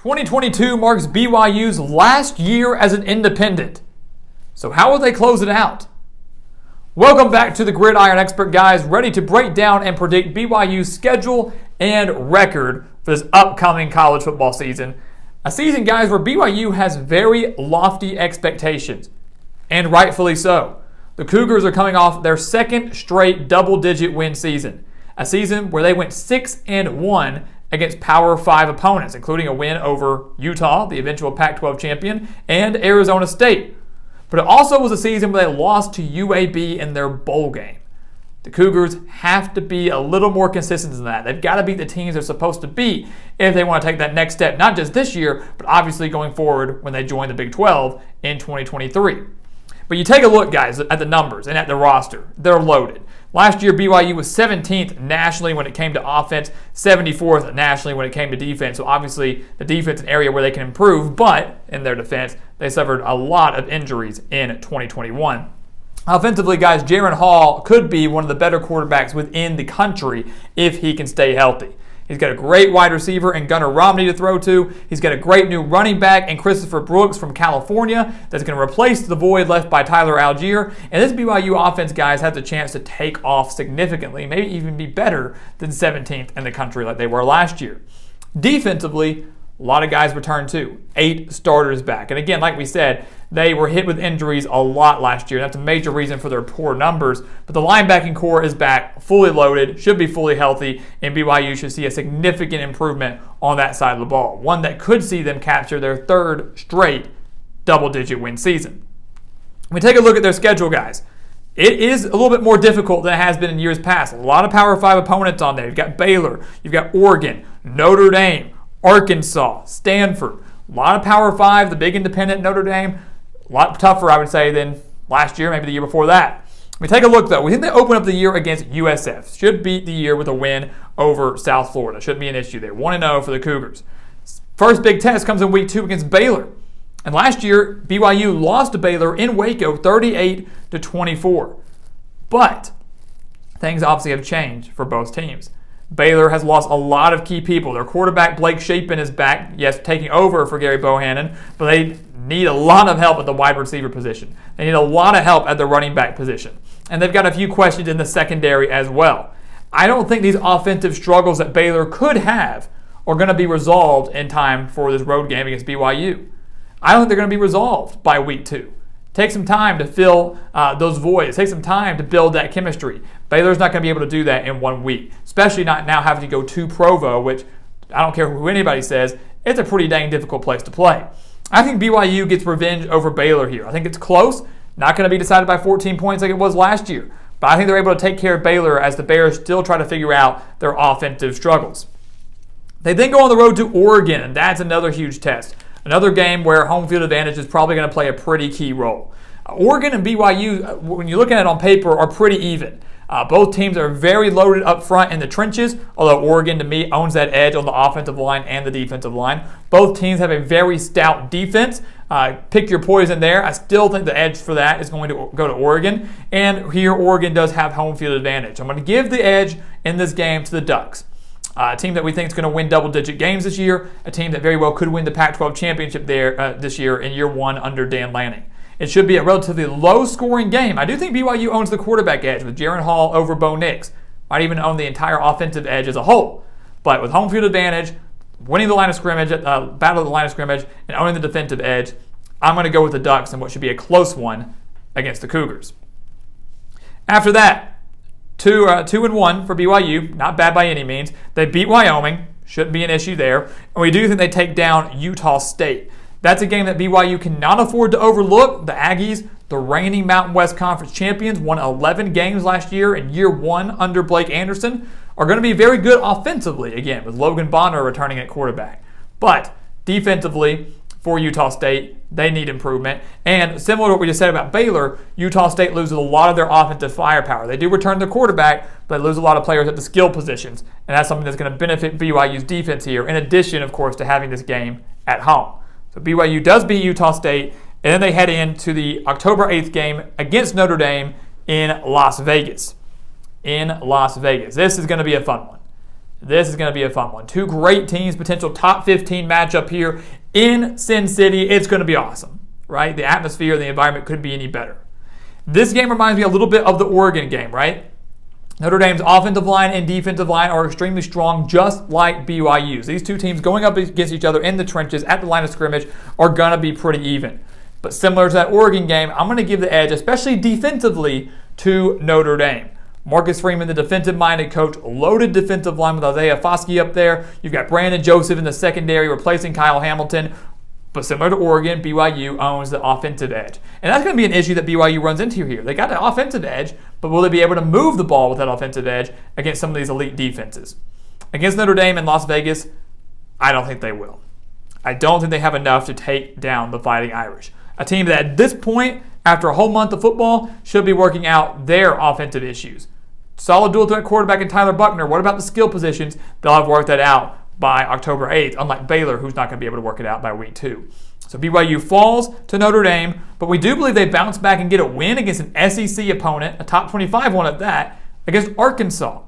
2022 marks BYU's last year as an independent. So how will they close it out? Welcome back to the Gridiron Expert, guys, ready to break down and predict BYU's schedule and record for this upcoming college football season. A season, guys, where BYU has very lofty expectations, and rightfully so. The Cougars are coming off their second straight double-digit win season, a season where they went 6-1 against Power 5 opponents, including a win over Utah, the eventual Pac-12 champion, and Arizona State. But it also was a season where they lost to UAB in their bowl game. The Cougars have to be a little more consistent than that. They've got to beat the teams they're supposed to beat if they want to take that next step, not just this year, but obviously going forward when they join the Big 12 in 2023. But you take a look, guys, at the numbers and at the roster. They're loaded. Last year, BYU was 17th nationally when it came to offense, 74th nationally when it came to defense. So obviously, the defense is an area where they can improve, but in their defense, they suffered a lot of injuries in 2021. Offensively, guys, Jaron Hall could be one of the better quarterbacks within the country if he can stay healthy. He's got a great wide receiver in Gunnar Romney to throw to. He's got a great new running back in Christopher Brooks from California that's going to replace the void left by Tyler Algier. And this BYU offense, guys, has a chance to take off significantly, maybe even be better than 17th in the country like they were last year. Defensively, a lot of guys returned too. 8 starters back. And again, like we said, they were hit with injuries a lot last year. That's a major reason for their poor numbers. But the linebacking core is back, fully loaded, should be fully healthy, and BYU should see a significant improvement on that side of the ball. One that could see them capture their third straight double-digit win season. When we take a look at their schedule, guys, it is a little bit more difficult than it has been in years past. A lot of Power 5 opponents on there. You've got Baylor, you've got Oregon, Notre Dame, Arkansas, Stanford. A lot of Power 5, the big independent Notre Dame. A lot tougher, I would say, than last year, maybe the year before that. We take a look, though. We think they open up the year against USF. Should beat the year with a win over South Florida. Shouldn't be an issue there. 1-0 for the Cougars. First big test comes in week 2 against Baylor. And last year, BYU lost to Baylor in Waco 38-24. But things obviously have changed for both teams. Baylor has lost a lot of key people. Their quarterback, Blake Shapen, is back, yes, taking over for Gary Bohannon, but they need a lot of help at the wide receiver position. They need a lot of help at the running back position. And they've got a few questions in the secondary as well. I don't think these offensive struggles that Baylor could have are going to be resolved in time for this road game against BYU. I don't think they're going to be resolved by week 2. Take some time to fill those voids. Take some time to build that chemistry. Baylor's not going to be able to do that in 1 week, especially not now having to go to Provo, which I don't care who anybody says, it's a pretty dang difficult place to play. I think BYU gets revenge over Baylor here. I think it's close, not going to be decided by 14 points like it was last year, but I think they're able to take care of Baylor as the Bears still try to figure out their offensive struggles. They then go on the road to Oregon, and that's another huge test. Another game where home field advantage is probably going to play a pretty key role. Oregon and BYU, when you're looking at it on paper, are pretty even. Both teams are very loaded up front in the trenches, although Oregon, to me, owns that edge on the offensive line and the defensive line. Both teams have a very stout defense. Pick your poison there. I still think the edge for that is going to go to Oregon. And here, Oregon does have home field advantage. I'm going to give the edge in this game to the Ducks. A team that we think is going to win double-digit games this year, a team that very well could win the Pac-12 championship there this year in year 1 under Dan Lanning. It should be a relatively low-scoring game. I do think BYU owns the quarterback edge with Jaron Hall over Bo Nix. Might even own the entire offensive edge as a whole. But with home field advantage, winning the line of scrimmage, battle of the line of scrimmage, and owning the defensive edge, I'm going to go with the Ducks in what should be a close one against the Cougars. After that, 2-1 for BYU, not bad by any means. They beat Wyoming, shouldn't be an issue there. And we do think they take down Utah State. That's a game that BYU cannot afford to overlook. The Aggies, the reigning Mountain West Conference champions, won 11 games last year in year 1 under Blake Anderson, are going to be very good offensively, again, with Logan Bonner returning at quarterback. But defensively, for Utah State, they need improvement. And similar to what we just said about Baylor, Utah State loses a lot of their offensive firepower. They do return their quarterback, but they lose a lot of players at the skill positions. And that's something that's going to benefit BYU's defense here, in addition, of course, to having this game at home. So BYU does beat Utah State, and then they head into the October 8th game against Notre Dame in Las Vegas. This is going to be a fun one. This is going to be a fun one. Two great teams, potential top 15 matchup here in Sin City. It's going to be awesome, right? The atmosphere, the environment couldn't be any better. This game reminds me a little bit of the Oregon game, right? Notre Dame's offensive line and defensive line are extremely strong, just like BYU's. These two teams going up against each other in the trenches at the line of scrimmage are going to be pretty even. But similar to that Oregon game, I'm going to give the edge, especially defensively, to Notre Dame. Marcus Freeman, the defensive-minded coach, loaded defensive line with Isaiah Foskey up there. You've got Brandon Joseph in the secondary replacing Kyle Hamilton. But similar to Oregon, BYU owns the offensive edge. And that's going to be an issue that BYU runs into here. They got the offensive edge, but will they be able to move the ball with that offensive edge against some of these elite defenses? Against Notre Dame in Las Vegas, I don't think they will. I don't think they have enough to take down the Fighting Irish. A team that at this point, after a whole month of football, should be working out their offensive issues. Solid dual threat quarterback in Tyler Buckner. What about the skill positions? They'll have worked that out by October 8th, unlike Baylor, who's not going to be able to work it out by week 2. So BYU falls to Notre Dame, but we do believe they bounce back and get a win against an SEC opponent, a top 25 one at that, against Arkansas.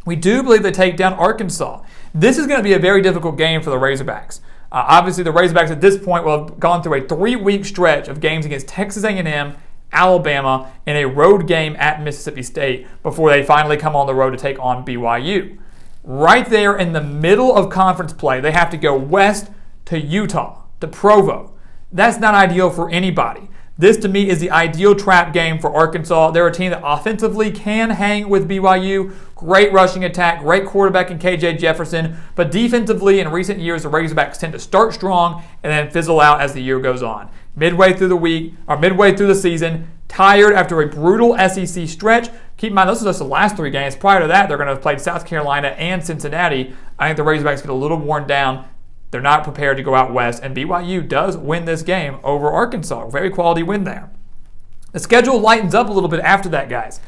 We do believe they take down Arkansas. This is going to be a very difficult game for the Razorbacks. Obviously, the Razorbacks at this point will have gone through a 3-week stretch of games against Texas A&M, Alabama, and a road game at Mississippi State before they finally come on the road to take on BYU. Right there in the middle of conference play, they have to go west to Utah, to Provo. That's not ideal for anybody. This, to me, is the ideal trap game for Arkansas. They're a team that offensively can hang with BYU. Great rushing attack, great quarterback in KJ Jefferson. But defensively, in recent years, the Razorbacks tend to start strong and then fizzle out as the year goes on. Midway through the season, tired after a brutal SEC stretch. Keep in mind, those are just the last 3 games. Prior to that, they're going to have played South Carolina and Cincinnati. I think the Razorbacks get a little worn down. They're not prepared to go out west, and BYU does win this game over Arkansas. Very quality win there. The schedule lightens up a little bit after that, guys.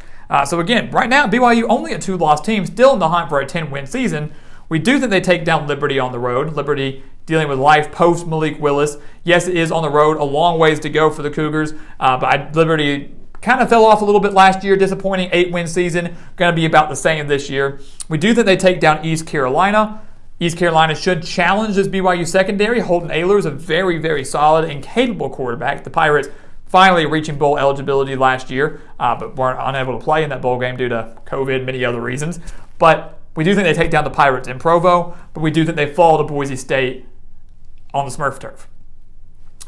So again, right now, BYU only a 2-loss team, still in the hunt for a 10-win season. We do think they take down Liberty on the road. Liberty dealing with life post Malik Willis. Yes, it is on the road, a long ways to go for the Cougars, but Liberty kind of fell off a little bit last year, disappointing 8-win season, going to be about the same this year. We do think they take down East Carolina. East Carolina should challenge this BYU secondary. Holden Ahlers is a very, very solid and capable quarterback. The Pirates finally reaching bowl eligibility last year, but weren't unable to play in that bowl game due to COVID and many other reasons. But we do think they take down the Pirates in Provo, but we do think they fall to Boise State on the Smurf turf.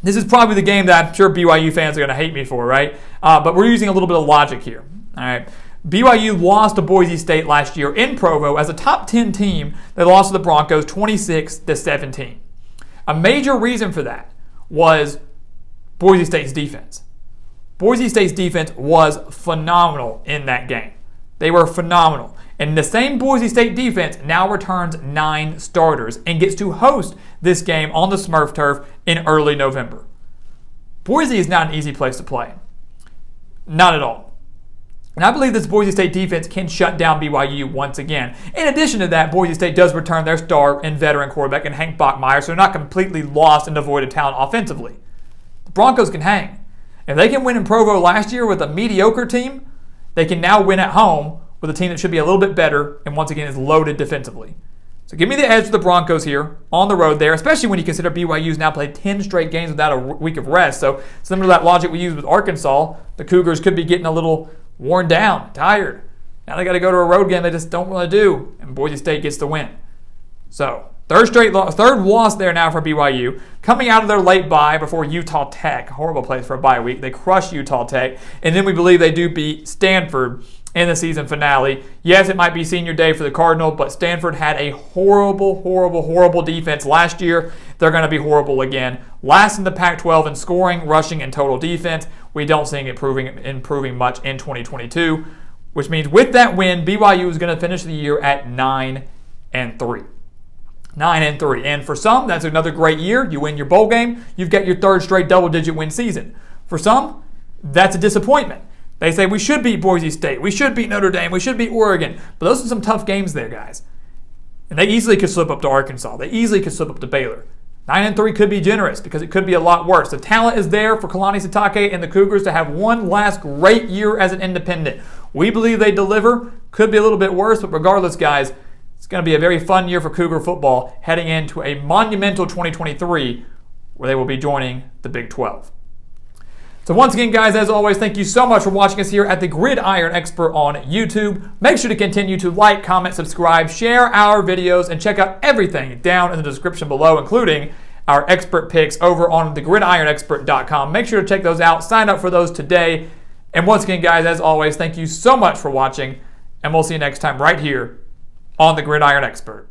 This is probably the game that I'm sure BYU fans are going to hate me for, right? But we're using a little bit of logic here. All right. BYU lost to Boise State last year in Provo as a top 10 team. They lost to the Broncos 26-17. A major reason for that was Boise State's defense. Boise State's defense was phenomenal in that game. They were phenomenal. And the same Boise State defense now returns 9 starters and gets to host this game on the Smurf turf in early November. Boise is not an easy place to play. Not at all. And I believe this Boise State defense can shut down BYU once again. In addition to that, Boise State does return their star and veteran quarterback in Hank Bachmeier, so they're not completely lost and devoid of talent offensively. The Broncos can hang. If they can win in Provo last year with a mediocre team, they can now win at home with a team that should be a little bit better and once again is loaded defensively. So give me the edge to the Broncos here on the road there, especially when you consider BYU's now played 10 straight games without a week of rest. So similar to that logic we used with Arkansas, the Cougars could be getting a little worn down, tired. Now they got to go to a road game they just don't want to do, and Boise State gets the win. So third loss there now for BYU. Coming out of their late bye before Utah Tech, horrible place for a bye week. They crush Utah Tech, and then we believe they do beat Stanford in the season finale. Yes, it might be senior day for the Cardinal, but Stanford had a horrible defense last year. They're going to be horrible again. Last in the Pac-12 in scoring, rushing, and total defense. We don't see it improving much in 2022, which means with that win, BYU is going to finish the year at 9-3. 9-3. And for some, that's another great year. You win your bowl game, you've got your 3rd straight double-digit win season. For some, that's a disappointment. They say we should beat Boise State, we should beat Notre Dame, we should beat Oregon. But those are some tough games there, guys. And they easily could slip up to Arkansas. They easily could slip up to Baylor. 9-3 could be generous because it could be a lot worse. The talent is there for Kalani Sitake and the Cougars to have one last great year as an independent. We believe they deliver. Could be a little bit worse, but regardless, guys, it's going to be a very fun year for Cougar football heading into a monumental 2023 where they will be joining the Big 12. So once again, guys, as always, thank you so much for watching us here at the Gridiron Expert on YouTube. Make sure to continue to like, comment, subscribe, share our videos, and check out everything down in the description below, including our expert picks over on thegridironexpert.com. Make sure to check those out. Sign up for those today. And once again, guys, as always, thank you so much for watching, and we'll see you next time right here on the Gridiron Expert.